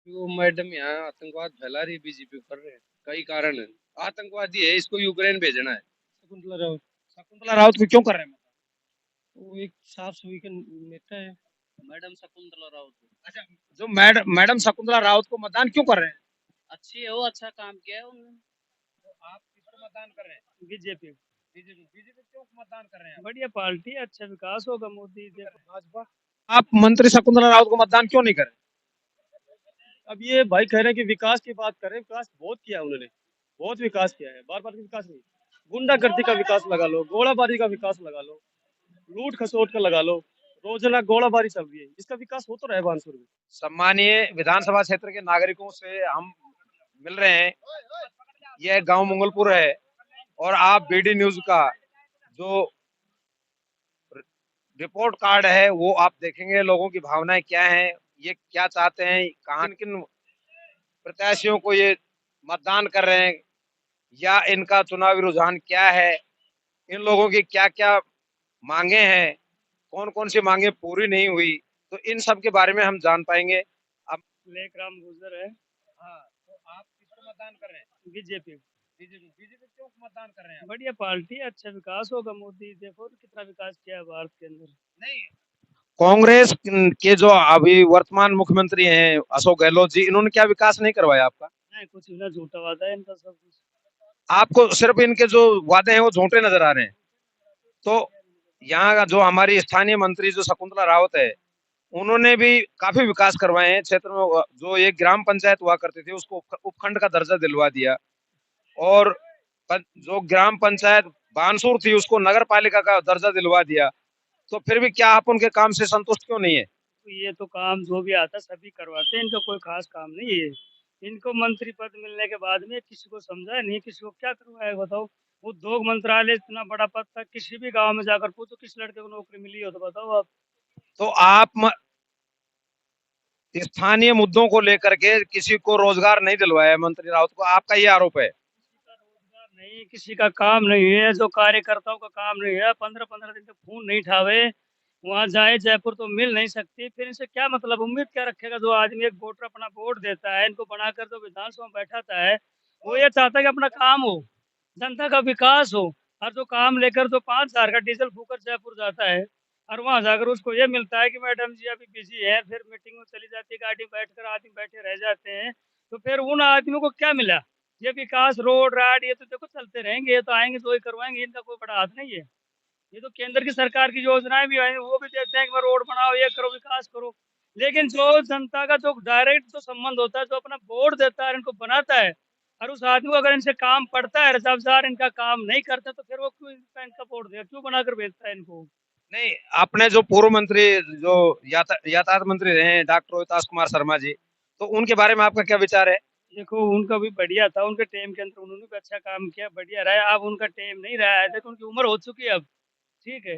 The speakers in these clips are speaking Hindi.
वो मैडम यहाँ आतंकवाद फैला रही है, बीजेपी कर रहे हैं। कई कारण है। आतंकवादी है, इसको यूक्रेन भेजना है। शकुंतला राउत को क्यों कर रहे हैं? वो एक साफ सुई के नेता है, मैडम शकुंतला राउत। अच्छा, जो मैडम शकुंतला राउत को मतदान क्यों कर रहे हैं? अच्छी है वो, अच्छा काम किया है उन्होंने। तो आप किसको मतदान कर रहे हैं? बीजेपी। बीजेपी क्यों मतदान कर रहे हैं आप? बढ़िया पार्टी है, अच्छा विकास होगा मोदी देखो। भाजपा। आप मंत्री शकुंतला राउत को मतदान क्यों नहीं कर रहे? अब ये भाई कह रहे हैं कि विकास की बात कर रहे हैं, विकास बहुत किया है उन्होंने, बहुत विकास किया है। बार बार विकास नहीं, गुंडागर्दी का विकास लगा लो, गोलाबारी का विकास लगा लो, लूट खसोट का लगा लो, रोजाना गोलाबारी चल रही है, इसका विकास हो तो रहा है बानसूर में। सम्मानीय विधानसभा क्षेत्र के नागरिकों से हम मिल रहे हैं। यह गांव मंगलपुर है और आप बीडी न्यूज का जो रिपोर्ट कार्ड है वो आप देखेंगे, लोगों की भावनाएं क्या हैं, ये क्या चाहते हैं, कहां किन प्रत्याशियों को ये मतदान कर रहे हैं, या इनका चुनावी रुझान क्या है, इन लोगों की क्या क्या मांगे हैं, कौन कौन सी मांगे पूरी नहीं हुई, तो इन सब के बारे में हम जान पाएंगे। अब लेक राम गुजर है। हाँ, तो आप किसको मतदान कर रहे हैं? बीजेपी। बीजेपी क्यों मतदान कर रहे हैं? बढ़िया पार्टी है, अच्छा विकास होगा, मोदी देखो तो कितना विकास किया है भारत के अंदर। नहीं, कांग्रेस के जो अभी वर्तमान मुख्यमंत्री हैं अशोक गहलोत जी, इन्होंने क्या विकास नहीं करवाया आपका? नहीं, कुछ भी ना, झूठा वादा है इनका सब कुछ। आपको सिर्फ इनके जो वादे हैं वो झूठे नजर आ रहे हैं। तो यहाँ का जो हमारी स्थानीय मंत्री जो शकुंतला रावत है, उन्होंने भी काफी विकास करवाए हैं क्षेत्र में। जो एक ग्राम पंचायत हुआ करती थी उसको उपखंड का दर्जा दिलवा दिया, और जो ग्राम पंचायत बानसूर थी उसको नगर पालिका का दर्जा दिलवा दिया। तो फिर भी क्या आप उनके काम से संतुष्ट क्यों नहीं है? तो ये तो काम जो भी आता है सभी करवाते हैं, इनका कोई खास काम नहीं है। इनको मंत्री पद मिलने के बाद में किसी को समझा नहीं, किसी को क्या करवाएगा बताओ। उद्योग मंत्रालय इतना बड़ा पद था, किसी भी गांव में जाकर पूछो किस लड़के को नौकरी मिली हो तो बताओ आप। तो आप स्थानीय मुद्दों को लेकर के किसी को रोजगार नहीं दिलवाया मंत्री राउत को, आपका ये आरोप है। किसी का रोजगार नहीं, किसी का काम नहीं है, जो कार्यकर्ताओं का काम नहीं है, 15-15 दिन तक खून नहीं ठावे, वहां जाए जयपुर तो मिल नहीं सकती, फिर इनसे क्या मतलब, उम्मीद क्या रखेगा। जो आदमी एक वोटर अपना वोट देता है, इनको बनाकर जो विधानसभा में बैठाता है, वो ये चाहता है कि अपना काम हो, जनता का विकास हो। और जो काम लेकर जो 5,000 का डीजल फूकर जयपुर जाता है, और वहां जाकर उसको ये मिलता है कि मैडम जी अभी बिजी है, फिर मीटिंग में चली जाती है, गाड़ी में बैठकर आदमी बैठे रह जाते हैं। तो फिर उन आदमियों को क्या मिला? ये विकास रोड राड ये तो देखो चलते रहेंगे, ये तो आएंगे तो ही करवाएंगे, इनका कोई बड़ा हाथ नहीं है। ये तो केंद्र की सरकार की योजनाएं भी आई, वो भी देते हैं कि भाई रोड बनाओ, ये करो, विकास करो। लेकिन जो जनता का जो डायरेक्ट जो संबंध होता है, जो अपना वोट देता है, इनको बनाता है, और उस आदमी को अगर इनसे काम पड़ता है, रजाबदार इनका काम नहीं करते, तो फिर वो क्यों इनका वोट देगा, क्यों बनाकर भेजता है इनको। नहीं, आपने जो पूर्व मंत्री जो यातायात मंत्री रहे हैं डॉक्टर रोहितास कुमार शर्मा जी, तो उनके बारे में आपका क्या विचार है? देखो उनका भी बढ़िया था, उनके टाइम के अंदर उन्होंने भी अच्छा काम किया, बढ़िया रहा। अब उनका टाइम नहीं रहा है, देखो उनकी उम्र हो चुकी है अब। ठीक है।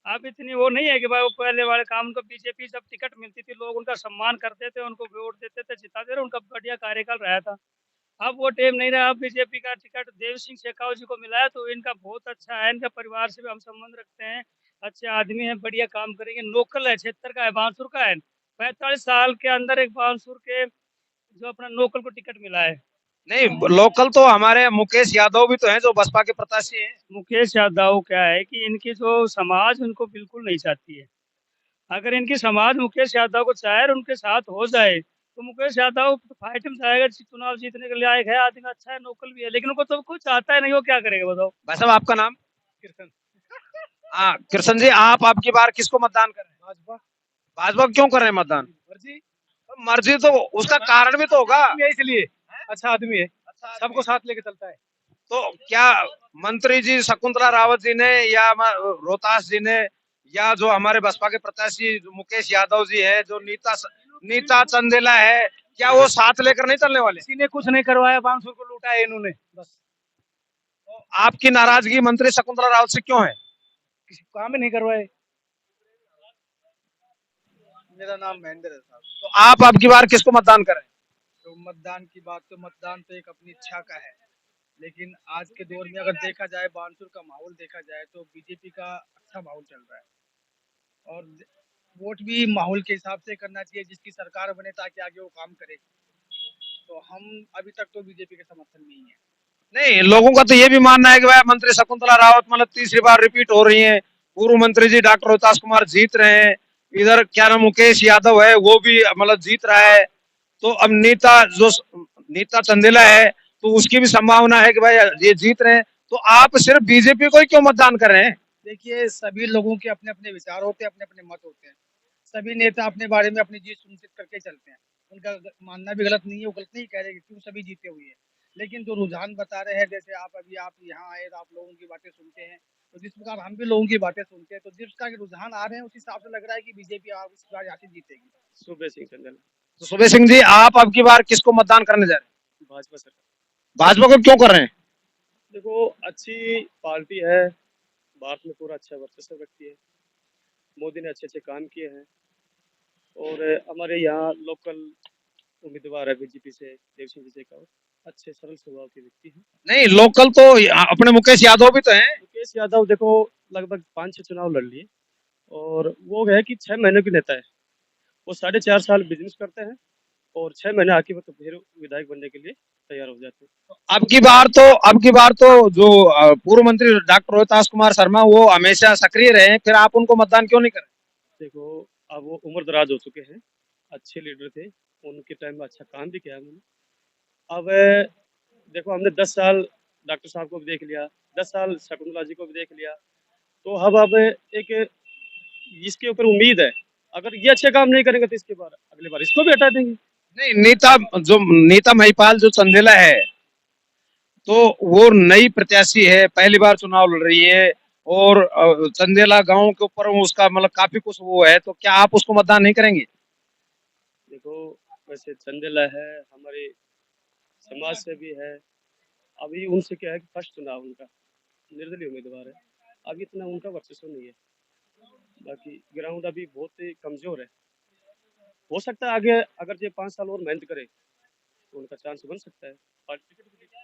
अब इतनी वो नहीं है कि भाई वो पहले वाले काम, उनको बीजेपी जब टिकट मिलती थी लोग उनका सम्मान करते थे, उनको वोट देते थे, जिताते थे, उनका बढ़िया कार्यकाल रहा था। अब वो टाइम नहीं रहा, अब बीजेपी का टिकट देव सिंह शेखावत जी को मिला है, तो इनका बहुत अच्छा है, इनका परिवार से भी हम संबंध रखते हैं, अच्छे आदमी हैं, बढ़िया काम करेंगे, लोकल है, क्षेत्र का है, बांसुर का है। 45 साल के अंदर एक बांसुर के जो अपना लोकल को टिकट मिला है। नहीं, लोकल तो हमारे मुकेश यादव भी तो हैं जो बसपा के प्रत्याशी हैं। मुकेश यादव क्या है कि इनकी जो समाज उनको बिल्कुल नहीं चाहती है। अगर इनकी समाज मुकेश यादव को चाहे और उनके साथ हो जाए, तो मुकेश यादव तो फाइट में जाएगा, चुनाव जीतने के लिए आएगा, है आदमी, अच्छा है, नौकल भी है, लेकिन उनको तो कुछ चाहता है नहीं, वो क्या करेगा बताओ। भाई साहब, आपका नाम? हाँ कृष्ण जी, आप आपकी बार किसको मतदान कर रहे हैं? भाजपा। भाजपा को क्यों कर रहे हैं मतदान? मर्जी। तो मर्जी तो उसका कारण भी तो होगा। आदमी है इसलिए, अच्छा आदमी है, सबको साथ लेके चलता है। तो क्या मंत्री जी शकुंतला रावत जी ने, या रोहतास जी ने, या जो हमारे बसपा के प्रत्याशी जो मुकेश यादव जी है, जो नीता नीता चंदेला है, क्या वो साथ लेकर नहीं चलने वाले? किसी ने कुछ नहीं करवाया, बांसुर को लूटा है इन्होंने बस। तो आपकी नाराजगी मंत्री शकुंतला रावत से क्यों है? किसी काम ही नहीं करवाए। मेरा नाम महेंद्र है साहब। तो आप आपकी बार किसको मतदान करें? तो मतदान की बात, तो मतदान तो एक अपनी इच्छा का है, लेकिन आज के दौर में अगर देखा जाए, बानसूर का माहौल देखा जाए, तो बीजेपी का अच्छा माहौल चल रहा है। और वोट भी माहौल के हिसाब से करना चाहिए, जिसकी सरकार बने ताकि आगे वो काम करे। तो हम अभी तक तो बीजेपी के समर्थन में ही है। नहीं, लोगों का तो ये भी मानना है कि भाई मंत्री शकुंतला रावत मतलब तीसरी बार रिपीट हो रही है, पूर्व मंत्री जी डॉक्टर रोहतास कुमार जीत रहे हैं, इधर क्या नाम मुकेश यादव है वो भी मतलब जीत रहा है, तो अब नीता चंदेला है तो उसकी भी संभावना है कि भाई ये जीत रहे हैं, तो आप सिर्फ बीजेपी को ही क्यों मतदान कर रहे हैं? देखिए, सभी लोगों के अपने अपने विचार होते हैं, अपने अपने मत होते हैं। सभी नेता अपने बारे में अपनी जीत सुनिश्चित करके चलते हैं। उनका मानना भी गलत नहीं है, वो गलत नहीं कह रहे कि क्यों सभी जीते हुए हैं। लेकिन जो रुझान बता रहे हैं, जैसे आप यहाँ आए तो आप लोगों की बातें सुनते हैं, तो जिस प्रकार हम भी लोगों की बातें सुनते हैं, तो जिस प्रकार के रुझान आ रहे हैं उस हिसाब से लग रहा है कि बीजेपी आप इस बार यहाँ से जीतेगी। सुबह सिंह चंदेल। तो सुबह सिंह जी आप अब की बार किसको मतदान करने जा रहे हैं? भाजपा सरकार। भाजपा को क्यों कर रहे हैं? देखो, अच्छी पार्टी है, भारत में पूरा अच्छा वर्चस्व रखती है, मोदी ने अच्छे अच्छे काम किए हैं, और हमारे यहाँ लोकल उम्मीदवार है बीजेपी से देव सिंह जी शेखावत, अच्छे सरल स्वभाव के व्यक्ति हैं। नहीं, लोकल तो अपने मुकेश यादव भी तो हैं। मुकेश यादव देखो लगभग 5-6 चुनाव लड़ लिए, और वो है कि 6 महीने के नेता है। वो 4.5 साल बिजनेस करते हैं और 6 महीने आके वो तो फिर विधायक बनने के लिए तैयार हो जाते हैं। अब की बार तो जो पूर्व मंत्री डॉक्टर रोहतास कुमार शर्मा वो हमेशा सक्रिय रहे हैं, फिर आप उनको मतदान क्यों नहीं कर रहे? देखो, अब वो उम्र दराज हो चुके हैं, अच्छे लीडर थे, उनके टाइम में अच्छा काम भी किया उन्होंने। अब देखो, हमने 10 साल डॉक्टर साहब को भी देख लिया, 10 साल शकुंतला जी को भी देख लिया, तो अब एक इसके ऊपर उम्मीद है, अगर ये अच्छे काम नहीं करेंगे तो इसके बार अगली बार इसको भी हटा देंगे। नहीं, नीता महिपाल जो चंदेला है तो वो नई प्रत्याशी है, पहली बार चुनाव लड़ रही है, और चंदेला गांव के ऊपर उसका मतलब काफी कुछ वो है, तो क्या आप उसको मतदान नहीं करेंगे? देखो, वैसे चंदेला है, हमारे समाज से भी है, अभी उनसे क्या है कि फर्स्ट चुनाव उनका, निर्दलीय उम्मीदवार है, अभी इतना उनका वर्चस्व नहीं है, बाकी ग्राउंड अभी बहुत ही कमजोर है। हो सकता है आगे अगर ये 5 साल और मेहनत करे तो उनका चांस बन सकता है।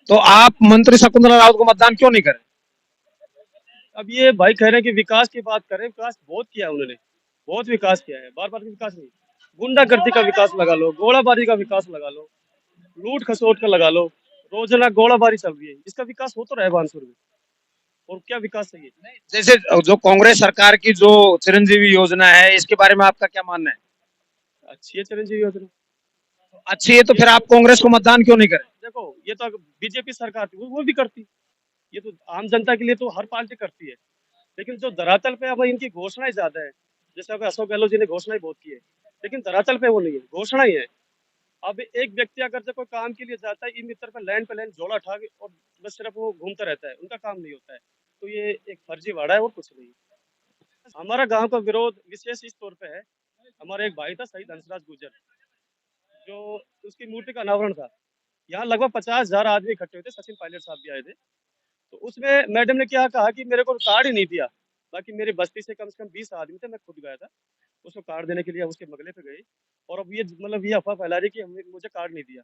तो आप मंत्री शकुंतला रावत को मतदान क्यों नहीं करें? अब ये भाई कह रहे हैं कि विकास की बात करें, विकास बहुत किया उन्होंने, बहुत विकास किया है, बार बार विकास नहीं, गुंडागर्दी का विकास लगा लो, गोलाबारी का विकास लगा लो, लूट खसोट का लगा लो, रोजाना गोलाबारी चल रही है, इसका विकास हो तो रहा है बानसूर में, और क्या विकास चाहिए? जैसे जो कांग्रेस सरकार की जो चिरंजीवी योजना है इसके बारे में आपका क्या मानना है? अच्छी है चिरंजीवी योजना। अच्छी है तो फिर आप कांग्रेस को मतदान क्यों नहीं करें? देखो, ये तो बीजेपी सरकार थी वो भी करती, ये तो आम जनता के लिए तो हर पार्टी करती है, लेकिन जो धरातल पे अब इनकी घोषणाएं ज्यादा है, जैसे अब अशोक गहलोत जी ने घोषणाएं बहुत की है, लेकिन धरातल पे वो नहीं है, घोषणा ही है। अब एक व्यक्ति अगर जो कोई काम के लिए जाता है, ई मित्र पे लैंड झोला उठा के और बस सिर्फ वो घूमता रहता है, उनका काम नहीं होता है, तो ये एक फर्जीवाड़ा है और कुछ नहीं। हमारा गांव का विरोध विशेष इस तौर पे है, हमारा एक भाई था शहीद हंसराज गुर्जर, जो उसकी मूर्ति का अनावरण था, यहाँ लगभग 50,000 आदमी इकट्ठे हुए थे, सचिन पायलट साहब भी आए थे, तो उसमें मैडम ने क्या कहा कि मेरे को कार्ड ही नहीं दिया, बाकी मेरी बस्ती से कम 20 आदमी थे, मैं खुद गया था उसको कार्ड देने के लिए, उसके बगले पे गए, और अब ये मतलब ये अफवाह फैला रही कि मुझे कार्ड नहीं दिया।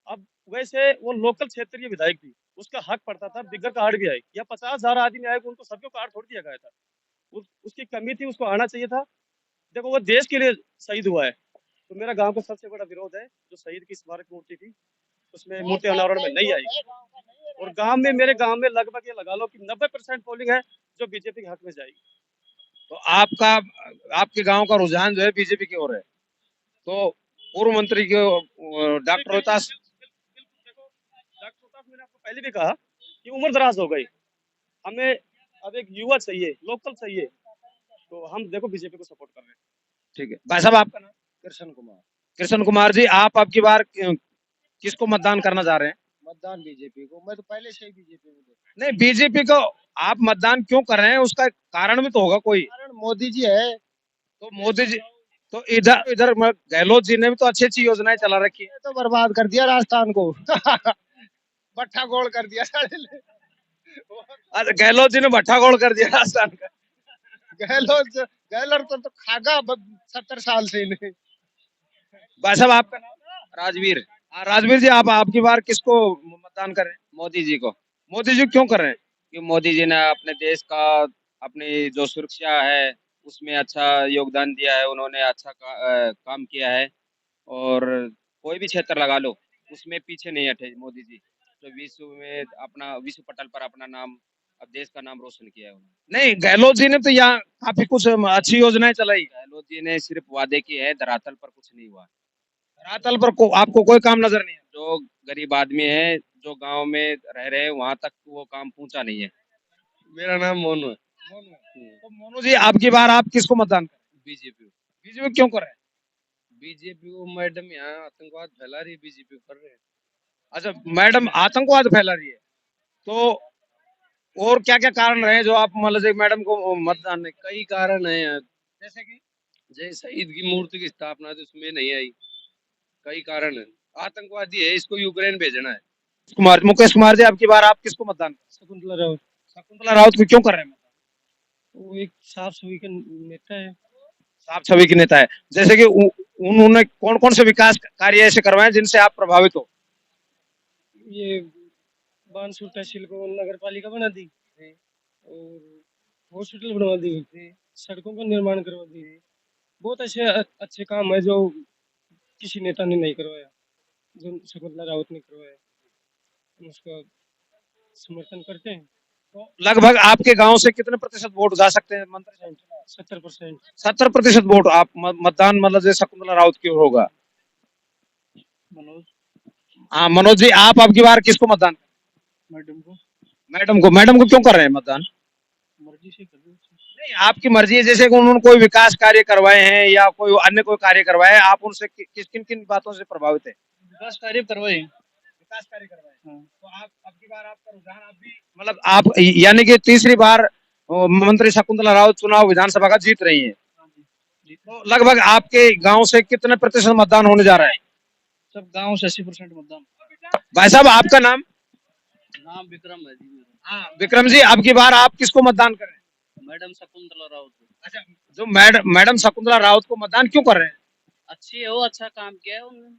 अब वैसे वो लोकल क्षेत्रीय विधायक थी, उसका हक पड़ता था बिगर कार्ड भी आए, या 50,000 आदमी आए, उनको सबको कार्ड थोड़ी दिया गया था, उसकी कमी थी, उसको आना चाहिए था। देखो, वो देश के लिए शहीद हुआ है, तो मेरा गांव का सबसे बड़ा विरोध है जो शहीद की स्मारक मूर्ति थी उसमें मूर्ति अनावरण में नहीं आई, और गांव में मेरे गांव में लगभग ये लगा लो कि 90% पोलिंग है जो बीजेपी के हक में जाएगी। तो आपका आपके गांव का रुझान जो है बीजेपी की ओर है, तो पूर्व मंत्री के डॉक्टर रोहतास। देखो, डॉक्टर प्रताप, मैंने आपको पहले भी कहा कि उम्र दराज हो गई, हमें अब एक युवा चाहिए, लोकल चाहिए, तो हम देखो बीजेपी को सपोर्ट कर रहे हैं। ठीक है भाई साहब, आपका नाम? कृष्ण कुमार। कृष्ण कुमार जी, आप अब की बार किसको मतदान करना चाह रहे हैं? मतदान बीजेपी को, मैं तो पहले से ही बीजेपी में देता नहीं, बीजेपी को आप मतदान क्यों कर रहे हैं उसका कारण भी तो होगा कोई। हूं। कारण मोदी जी है। तो मोदी जी, तो इधर इधर गहलोत जी ने भी तो अच्छी अच्छी योजनाएं चला रखी है। ये तो बर्बाद कर दिया राजस्थान को। बट्ठा गोल कर दिया सारे ले। अच्छा, गहलोत जी ने भट्टा गोल कर दिया राजस्थान का। गहलोत तो खागा 70 साल से इन्हें। भाई साहब, आपका नाम? राजवीर। हाँ, राजवीर जी, आप आपकी बार किसको मतदान कर रहे हैं? मोदी जी को। मोदी जी क्यों कर रहे हैं? कि मोदी जी ने अपने देश का, अपनी जो सुरक्षा है उसमें अच्छा योगदान दिया है, उन्होंने अच्छा काम किया है, और कोई भी क्षेत्र लगा लो, उसमें पीछे नहीं हटे मोदी जी। तो विश्व में अपना विश्व पटल पर अपना नाम, अब देश का नाम रोशन किया है उन्होंने। नहीं, गहलोत जी ने तो यहाँ काफी कुछ अच्छी योजनाएं चलाई। गहलोत जी ने सिर्फ वादे किए हैं, धरातल पर कुछ नहीं हुआ। धरातल पर आपको कोई काम नजर नहीं आया। जो गरीब आदमी है, जो गांव में रह रहे हैं, वहां तक वो काम पहुंचा नहीं है। मेरा नाम मोनू है। तो मोनू जी, आपकी बार आप किसको मतदान करें? बीजेपी। बीजेपी क्यों कर रहे हैं? बीजेपी को मैडम यहाँ आतंकवाद फैला रही है, बीजेपी कर रहे हैं। अच्छा, मैडम आतंकवाद फैला रही है, तो और क्या क्या कारण रहे जो आप मतलब मैडम को मतदान नहीं? कई कारण है यहाँ। जैसे कि जय शहीद की मूर्ति की स्थापना तो उसमें नहीं आई। कई कारण है। आतंकवादी है, इसको यूक्रेन भेजना है। मुकेश कुमार जी, आपकी बार आप किसको मतदान करें? शकुंतला राउत। शकुंतला राउत को क्यों कर रहे हैं मतदान? वो एक साफ सफाई का नेता है। साफ छवि की नेता है। जैसे कि उन्होंने कौन कौन से विकास कार्य ऐसे करवाए जिनसे आप प्रभावित हो? ये बानसूर तहसील को नगर पालिका बना दी और हॉस्पिटल बनवा दी, सड़कों का निर्माण करवा दी। बहुत अच्छे काम है जो किसी नेता ने नहीं करवाया, जो शकुंतला रावत ने करवाया। हम उसका समर्थन करते हैं। तो लगभग आपके गांव से कितने प्रतिशत वोट जा सकते हैं मंत्री साहब? 70%। 70% वोट आप मतदान मतलब जैसे शकुंतला राउत की ओर होगा। मनोज हाँ मनोज जी, आप आपकी बार किसको मतदान करें? मैडम को मैडम को क्यों कर रहे हैं मतदान? मर्जी से कर दो। नहीं, आपकी मर्जी है। जैसे कि उन्होंने कोई विकास कार्य करवाए हैं या कोई अन्य कोई कार्य करवाए हैं, आप उनसे किस किन किन बातों से प्रभावित है? विकास कार्य करवाए। विकास कार्य करवाए। हाँ। तो आप आपकी बार आपका रुझान आप भी मतलब आप यानी कि तीसरी बार मंत्री शकुंतला राउत चुनाव विधानसभा का जीत रही है। तो लगभग आपके गांव से कितने प्रतिशत मतदान होने जा रहा है? सब गांव से 80% मतदान। भाई साहब, आपका नाम? नाम विक्रम है जी मेरा। हाँ विक्रम जी, आपकी बार आप किसको मतदान करें? मैडम शकुंतला रावत। अच्छा, जो मैडम शकुंतला राउत को मतदान क्यों कर रहे हैं? अच्छी है वो, अच्छा काम किया है उन्होंने।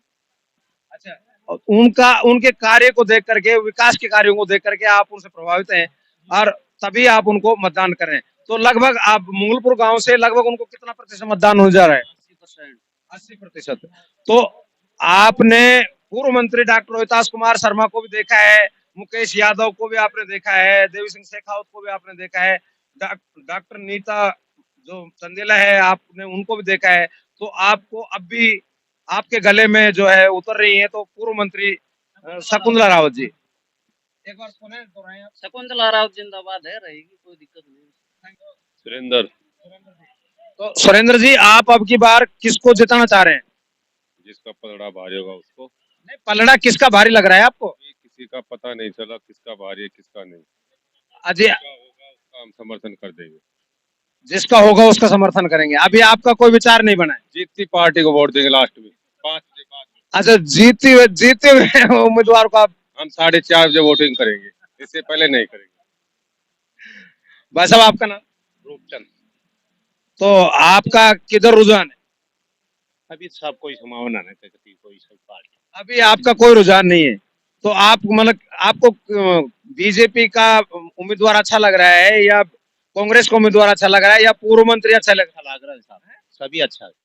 अच्छा, उनके कार्य को देख करके, विकास के कार्यों को देख करके आप उनसे प्रभावित हैं और तभी आप उनको मतदान करें। तो लगभग आप मंगलपुर गांव से लगभग उनको कितना प्रतिशत मतदान हो जा रहा है? 80%। 80%। तो आपने पूर्व मंत्री डॉक्टर रोहितास कुमार शर्मा को भी देखा है, मुकेश यादव को भी आपने देखा है, देवी सिंह शेखावत को भी आपने देखा है, डॉक्टर नीता जो चंदेला है आपने उनको भी देखा है। तो आपको अब भी आपके गले में जो है उतर रही है तो पूर्व मंत्री शकुंतला रावत जी। एक बार सुने तो रहे हैं। शकुंतला रावत जिंदाबाद है, रहेगी, कोई दिक्कत नहीं। सुरेंद्र। तो सुरेंद्र जी, आप अब की बार किसको जिताना चाह रहे हैं? जिसका पलड़ा भारी होगा उसको। नहीं, पलड़ा किसका भारी लग रहा है आपको? किसी का पता नहीं चला किसका भारी है किसका नहीं। अजय, होगा उसका हम समर्थन कर देंगे। जिसका होगा उसका समर्थन करेंगे। अभी आपका कोई विचार नहीं बना है? जीतती पार्टी को वोट देंगे लास्ट में 5 बजे बाद। अच्छा, जीते हुए उम्मीदवार को आप? हम 4:30 बजे वोटिंग करेंगे, इससे पहले नहीं करेंगे। भाई साहब, आपका नाम? रूपचंद। तो आपका किधर रुझान है? अभी सब कोई संभावना नहीं कहती कोई सब पार्टी। अभी आपका कोई रुझान नहीं है। तो आप मतलब आपको बीजेपी का उम्मीदवार अच्छा लग रहा है या कांग्रेस का उम्मीदवार अच्छा लग रहा है या पूर्व मंत्री अच्छा लग रहा है? साहब सभी अच्छा है।